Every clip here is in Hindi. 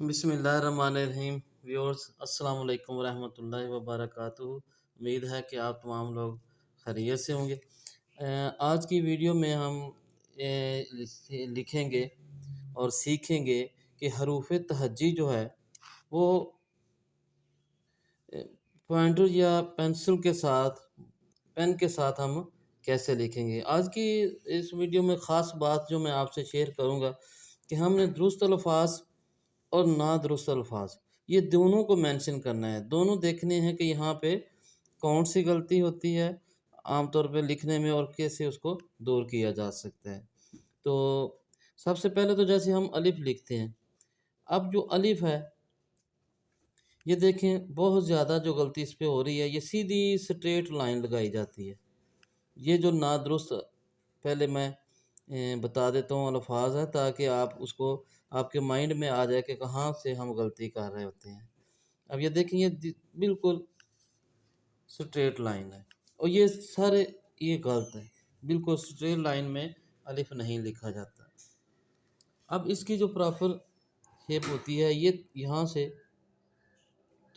बिस्मिल्लाहिर्रहमानिर्रहीम। व्यूअर्स, अस्सलाम वालेकुम वरहमतुल्लाहि वबरकातुहू। उम्मीद है कि आप तमाम लोग खैरियत से होंगे। आज की वीडियो में हम लिखेंगे और सीखेंगे कि हरूफ तहज्जी जो है वो पॉइंटर या पेंसिल के साथ पेन के साथ हम कैसे लिखेंगे। आज की इस वीडियो में ख़ास बात जो मैं आपसे शेयर करूंगा कि हमने दुरुस्त अल्फाज और ना दुरुस्त अल्फाज ये दोनों को मेंशन करना है। दोनों देखने हैं कि यहाँ पे कौन सी गलती होती है आमतौर पे लिखने में और कैसे उसको दूर किया जा सकता है। तो सबसे पहले तो जैसे हम अलिफ लिखते हैं, अब जो अलिफ है ये देखें बहुत ज़्यादा जो गलती इस पे हो रही है, ये सीधी स्ट्रेट लाइन लगाई जाती है। ये जो नादुरुस्त पहले मैं बता देता हूँ अल्फाज है ताकि आप उसको आपके माइंड में आ जाए कि कहाँ से हम गलती कर रहे होते हैं। अब ये देखें, ये बिल्कुल स्ट्रेट लाइन है और ये सारे ये गलत है। बिल्कुल स्ट्रेट लाइन में अलिफ नहीं लिखा जाता। अब इसकी जो प्रॉपर शेप होती है, ये यहाँ से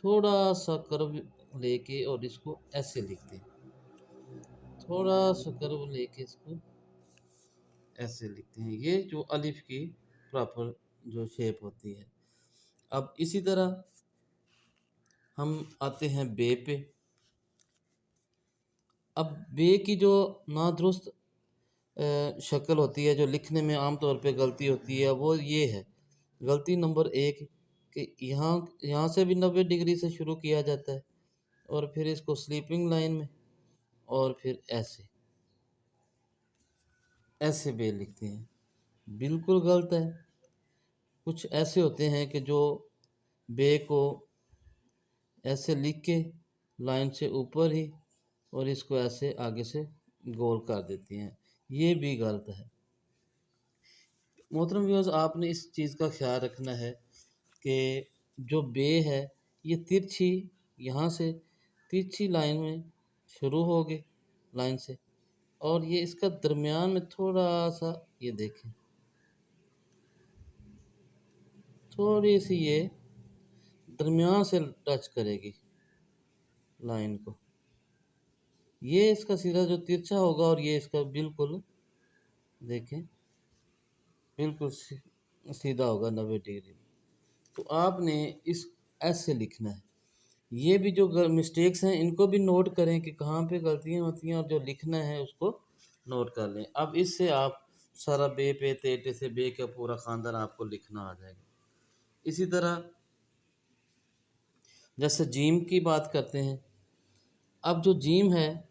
थोड़ा सा कर्व लेके और इसको ऐसे लिखते हैं। थोड़ा सा कर्व लेके इसको ऐसे लिखते हैं। ये जो अलिफ की प्रॉपर जो शेप होती है। अब इसी तरह हम आते हैं बे पे। अब बे की जो नादुरुस्त शक्ल होती है, जो लिखने में आम तौर पे गलती होती है, वो ये है। गलती नंबर एक कि यहाँ यहाँ से भी 90 डिग्री से शुरू किया जाता है और फिर इसको स्लीपिंग लाइन में और फिर ऐसे ऐसे बे लिखते हैं। बिल्कुल गलत है। कुछ ऐसे होते हैं कि जो बे को ऐसे लिख के लाइन से ऊपर ही और इसको ऐसे आगे से गोल कर देती हैं। ये भी गलत है। मोहतरम व्यूअर्स, आपने इस चीज़ का ख्याल रखना है कि जो बे है ये तिरछी यहाँ से तिरछी लाइन में शुरू होगी लाइन से, और ये इसका दरमियान में थोड़ा सा ये देखें, थोड़ी सी ये दरमियान से टच करेगी लाइन को। ये इसका सीधा जो तिरछा होगा और ये इसका बिल्कुल देखें बिल्कुल सीधा होगा 90 डिग्री। तो आपने इस ऐसे लिखना है। ये भी जो मिस्टेक्स हैं इनको भी नोट करें कि कहाँ पे गलतियाँ होती हैं और जो लिखना है उसको नोट कर लें। अब इससे आप सारा बे पे तेटे से बे का पूरा ख़ानदान आपको लिखना आ जाएगा। इसी तरह जैसे जीम की बात करते हैं। अब जो जीम है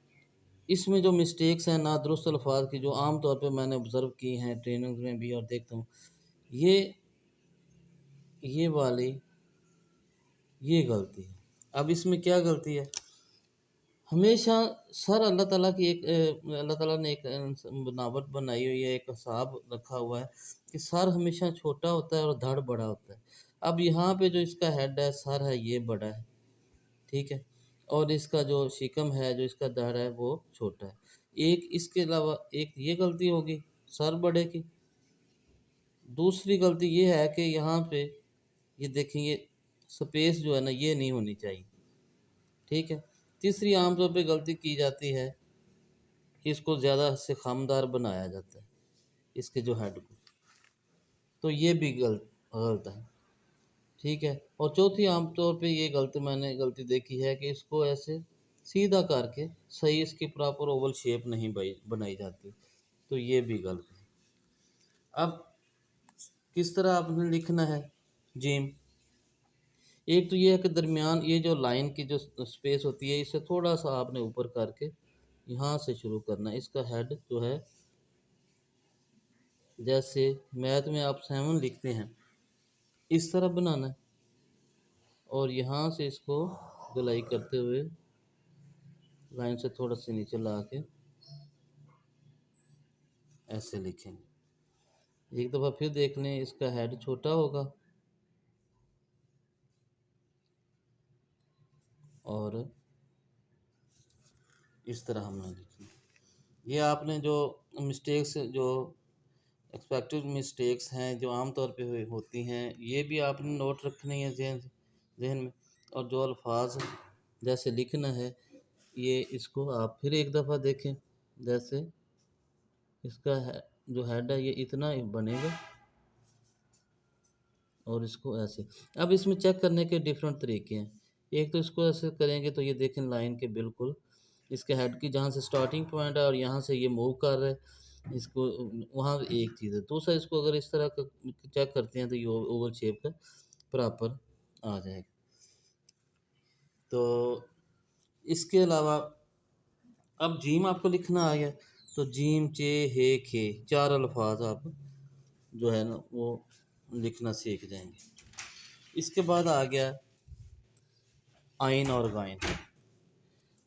इसमें जो मिस्टेक्स हैं नादुरुस्त अल्फाज की, जो आम तौर पे मैंने ऑब्ज़र्व की हैं ट्रेनिंग में भी और देखता हूँ, ये ये वाली ये गलती है। अब इसमें क्या गलती है? हमेशा सर अल्लाह ताला ने एक बनावट बनाई हुई है, एक हिसाब रखा हुआ है कि सर हमेशा छोटा होता है और धड़ बड़ा होता है। अब यहाँ पे जो इसका हेड है, सर है, ये बड़ा है, ठीक है, और इसका जो शिकम है, जो इसका धड़ है, वो छोटा है। एक इसके अलावा एक ये गलती होगी सर बड़े की। दूसरी गलती ये है कि यहाँ पे ये देखेंगे स्पेस जो है ना, ये नहीं होनी चाहिए, ठीक है। तीसरी आमतौर पे गलती की जाती है कि इसको ज़्यादा से खामदार बनाया जाता है, इसके जो हेड को, तो ये भी गलत है, ठीक है। और चौथी आमतौर पे ये मैंने गलती देखी है कि इसको ऐसे सीधा करके सही इसकी प्रॉपर ओवल शेप नहीं बनाई जाती, तो ये भी गलत है। अब किस तरह आपने लिखना है जिम? एक तो ये है कि दरमियान ये जो लाइन की जो स्पेस होती है, इसे थोड़ा सा आपने ऊपर करके यहाँ से शुरू करना है। इसका हेड जो है, जैसे मैथ में आप 7 लिखते हैं, इस तरह बनाना है और यहाँ से इसको गोलाई करते हुए लाइन से थोड़ा सा नीचे ला के ऐसे लिखेंगे। एक दफ़ा फिर देख लें, इसका हेड छोटा होगा और इस तरह हमने लिखना। ये आपने जो मिस्टेक्स जो एक्सपेक्टेड मिस्टेक्स हैं जो आम तौर पे होती हैं, ये भी आपने नोट रखनी है जहन में। और जो अल्फाज जैसे लिखना है, ये इसको आप फिर एक दफ़ा देखें। जैसे इसका है, जो हेड है ये इतना ही बनेगा और इसको ऐसे। अब इसमें चेक करने के डिफरेंट तरीके हैं। एक तो इसको ऐसे करेंगे तो ये देखें लाइन के बिल्कुल इसके हेड की जहाँ से स्टार्टिंग पॉइंट है और यहाँ से ये मूव कर रहा है इसको, वहाँ एक चीज़ है। दूसरा, इसको अगर इस तरह का चेक करते हैं तो ये ओवल शेप का प्रॉपर आ जाएगा। तो इसके अलावा अब जीम आपको लिखना आ गया, तो जीम चे हे खे 4 अल्फाज आप जो है ना वो लिखना सीख जाएंगे। इसके बाद आ गया आइन और गाइन।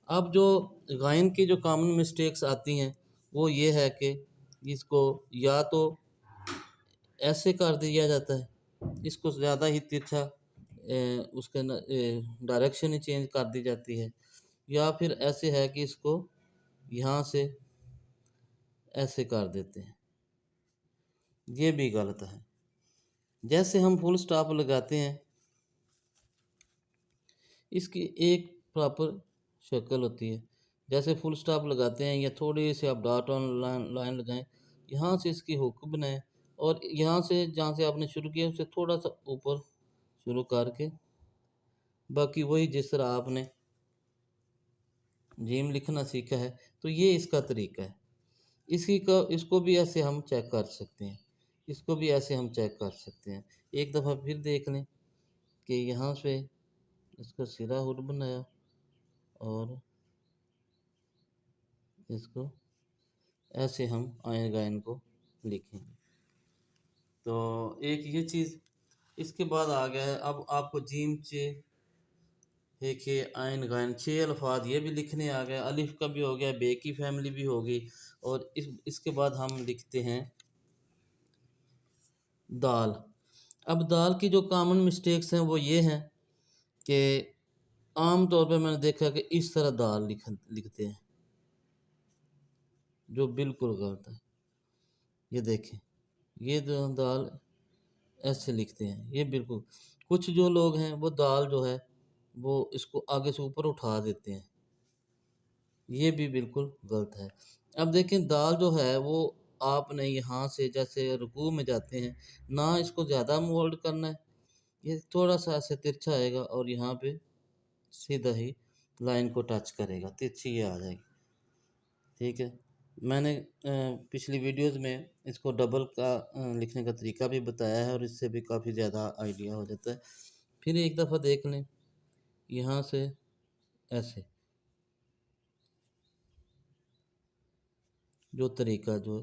अब जो गायन की जो कॉमन मिस्टेक्स आती हैं वो ये है कि इसको या तो ऐसे कर दिया जाता है, इसको ज़्यादा ही तिरछा उसका डायरेक्शन ही चेंज कर दी जाती है, या फिर ऐसे है कि इसको यहाँ से ऐसे कर देते हैं, ये भी गलत है। जैसे हम फुल स्टॉप लगाते हैं, इसकी एक प्रॉपर शक्ल होती है। जैसे फुल स्टॉप लगाते हैं या थोड़ी सी आप डॉट ऑन लाइन लगाएं, यहाँ से इसकी हुक बनाएं और यहाँ से जहाँ से आपने शुरू किया उससे थोड़ा सा ऊपर शुरू करके, बाकी वही जिस तरह आपने जिम लिखना सीखा है, तो ये इसका तरीका है। इसी का इसको भी ऐसे हम चेक कर सकते हैं, इसको भी ऐसे हम चेक कर सकते हैं। एक दफ़ा फिर देख लें कि यहाँ से इसका सिरा हुड बनाया और इसको ऐसे हम आयन गायन को लिखेंगे। तो एक ये चीज़। इसके बाद आ गया है अब आपको जीम चे हे खे आयन गायन 6 अल्फाज ये भी लिखने आ गए। अलिफ का भी हो गया, बे की फैमिली भी होगी। और इसके बाद हम लिखते हैं दाल। अब दाल की जो कॉमन मिस्टेक्स हैं वो ये हैं कि आम तौर पे मैंने देखा कि इस तरह दाल लिखते हैं, जो बिल्कुल गलत है। ये देखें, ये जो दाल ऐसे लिखते हैं, ये बिल्कुल। कुछ जो लोग हैं वो दाल जो है वो इसको आगे से ऊपर उठा देते हैं, ये भी बिल्कुल गलत है। अब देखें, दाल जो है वो आपने यहाँ से जैसे रुकू में जाते हैं ना, इसको ज़्यादा मोल्ड करना है, ये थोड़ा सा ऐसे तिरछा आएगा और यहाँ पे सीधा ही लाइन को टच करेगा, तिरछी ये आ जाएगी। ठीक है, मैंने पिछली वीडियोस में इसको डबल का लिखने का तरीका भी बताया है और इससे भी काफ़ी ज़्यादा आइडिया हो जाता है। फिर एक दफ़ा देख लें, यहाँ से ऐसे जो तरीका जो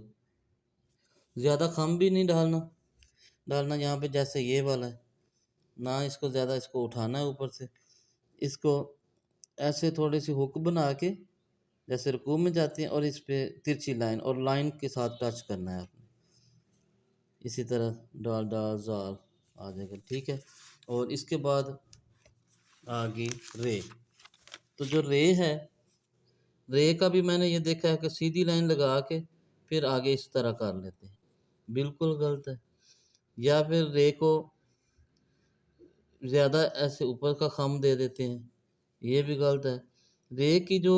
ज़्यादा कम भी नहीं डालना यहाँ पे जैसे ये वाला है ना, इसको ज़्यादा इसको उठाना है ऊपर से, इसको ऐसे थोड़ी सी हुक बना के जैसे रुकू में जाती हैं और इस पे तिरछी लाइन और लाइन के साथ टच करना है आपने। इसी तरह डाल डाल जाल आ जाएगा। ठीक है, और इसके बाद आ गई रे। तो जो रे है, रे का भी मैंने ये देखा है कि सीधी लाइन लगा के फिर आगे इस तरह कर लेते हैं, बिल्कुल गलत है। या फिर रे को ज़्यादा ऐसे ऊपर का खम दे देते हैं, ये भी गलत है। रे की जो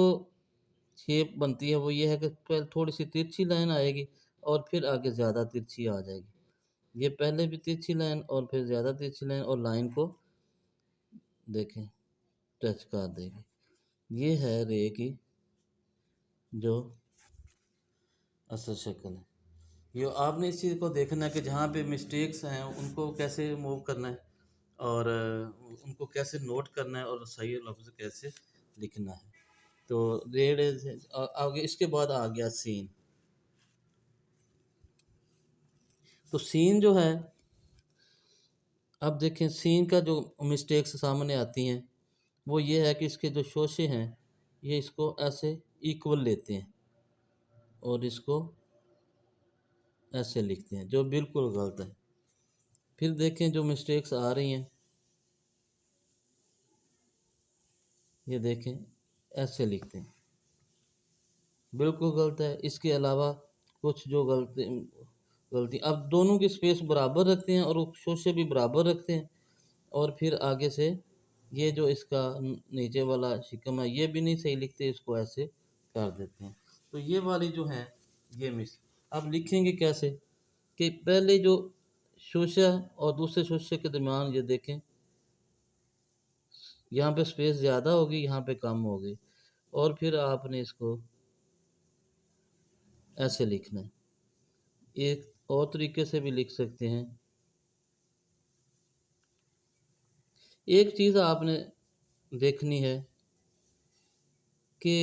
शेप बनती है वो ये है कि पहले थोड़ी सी तिरछी लाइन आएगी और फिर आगे ज़्यादा तिरछी आ जाएगी। ये पहले भी तिरछी लाइन और फिर ज़्यादा तिरछी लाइन और लाइन को देखें टच कर देगी। ये है रे की जो असल शक्ल है। ये आपने इस चीज़ को देखना है कि जहाँ पे मिस्टेक्स हैं उनको कैसे मूव करना है और उनको कैसे नोट करना है और सही लफ्ज़ कैसे लिखना है। तो रेड आगे इसके बाद आ गया सीन। तो सीन जो है, अब देखें सीन का जो मिस्टेक्स सामने आती हैं वो ये है कि इसके जो शोशे हैं ये इसको ऐसे इक्वल लेते हैं और इसको ऐसे लिखते हैं, जो बिल्कुल गलत है। फिर देखें जो मिस्टेक्स आ रही हैं, ये देखें ऐसे लिखते हैं, बिल्कुल गलत है। इसके अलावा कुछ जो गलती गलती। अब दोनों की स्पेस बराबर रखते हैं और वो शोशे भी बराबर रखते हैं, और फिर आगे से ये जो इसका नीचे वाला शिकम है ये भी नहीं सही लिखते, इसको ऐसे कर देते हैं। तो ये वाली जो है ये मिस। अब लिखेंगे कैसे कि पहले जो शोशा और दूसरे शोशे के दरमियान ये देखें, यहाँ पे स्पेस ज़्यादा होगी, यहाँ पे कम होगी, और फिर आपने इसको ऐसे लिखना है। एक और तरीके से भी लिख सकते हैं। एक चीज़ आपने देखनी है कि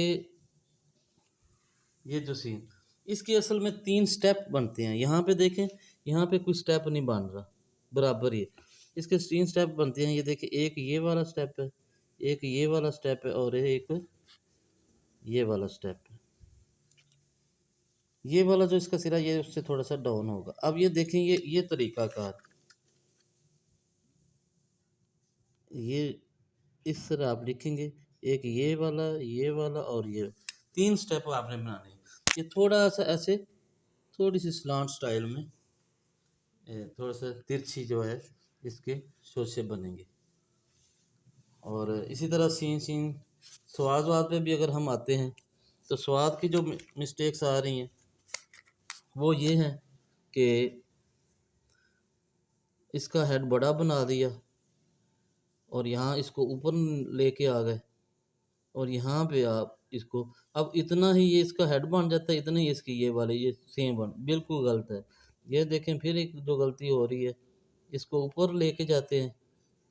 ये जो सीन, इसके असल में 3 स्टेप बनते हैं। यहाँ पे देखें, यहाँ पे कोई स्टेप नहीं बन रहा, बराबर ही इसके 3 स्टेप बनते हैं। ये देखिए, एक ये वाला स्टेप है, एक ये वाला स्टेप है, और एक ये वाला स्टेप है। ये वाला जो इसका सिरा ये उससे थोड़ा सा डाउन होगा। अब ये देखें, ये तरीका कार, ये इस तरह आप लिखेंगे, एक ये वाला और ये 3 स्टेप आपने बनाने हैं। ये थोड़ा सा ऐसे, थोड़ी सी स्लांट स्टाइल में, थोड़ा सा तिरछी जो है इसके शोशे बनेंगे। और इसी तरह सीन सीन स्वाद वाद पे भी अगर हम आते हैं, तो स्वाद की जो मिस्टेक्स आ रही हैं वो ये हैं कि इसका हेड बड़ा बना दिया और यहाँ इसको ऊपर लेके आ गए, और यहाँ पे आप इसको, अब इतना ही ये इसका हेड बन जाता है, इतना ही इसकी ये वाले ये सेम बन, बिल्कुल गलत है। ये देखें, फिर एक जो गलती हो रही है, इसको ऊपर लेके जाते हैं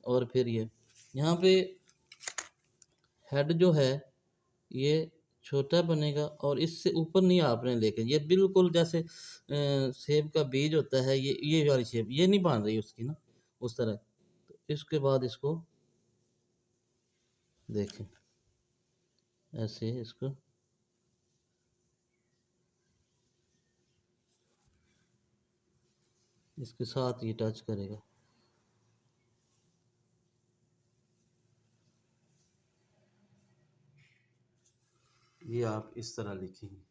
और फिर ये यहाँ पे हेड जो है ये छोटा बनेगा, और इससे ऊपर नहीं आपने लेके, ये बिल्कुल जैसे सेब का बीज होता है, ये वाली शेप ये नहीं बन रही उसकी ना, उस तरह। तो इसके बाद इसको देखें, ऐसे इसको इसके साथ ये टच करेगा। ये आप इस तरह लिखेंगे।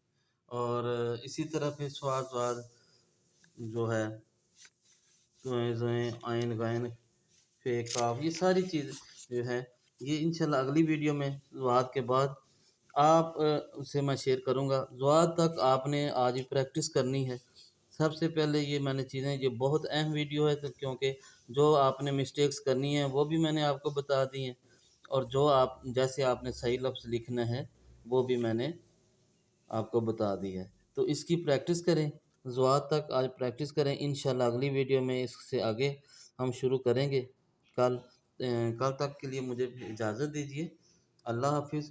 और इसी तरह फिर स्वाद स्वाद जो है, जोएं जोएं आइन गाइन फे काफ, ये सारी चीज़ जो है ये इंशाल्लाह अगली वीडियो में ज़वाद के बाद आप से मैं शेयर करूँगा। ज़वाद तक आपने आज ही प्रैक्टिस करनी है। सबसे पहले ये मैंने चीज़ें, ये बहुत अहम वीडियो है, तो क्योंकि जो आपने मिस्टेक्स करनी है वो भी मैंने आपको बता दी हैं, और जो आप जैसे आपने सही लफ्ज़ लिखना है वो भी मैंने आपको बता दी है। तो इसकी प्रैक्टिस करें, ज़वाद तक आज प्रैक्टिस करें। इंशाल्लाह अगली वीडियो में इससे आगे हम शुरू करेंगे। कल तक के लिए मुझे इजाज़त दीजिए। अल्लाह हाफ़िज़।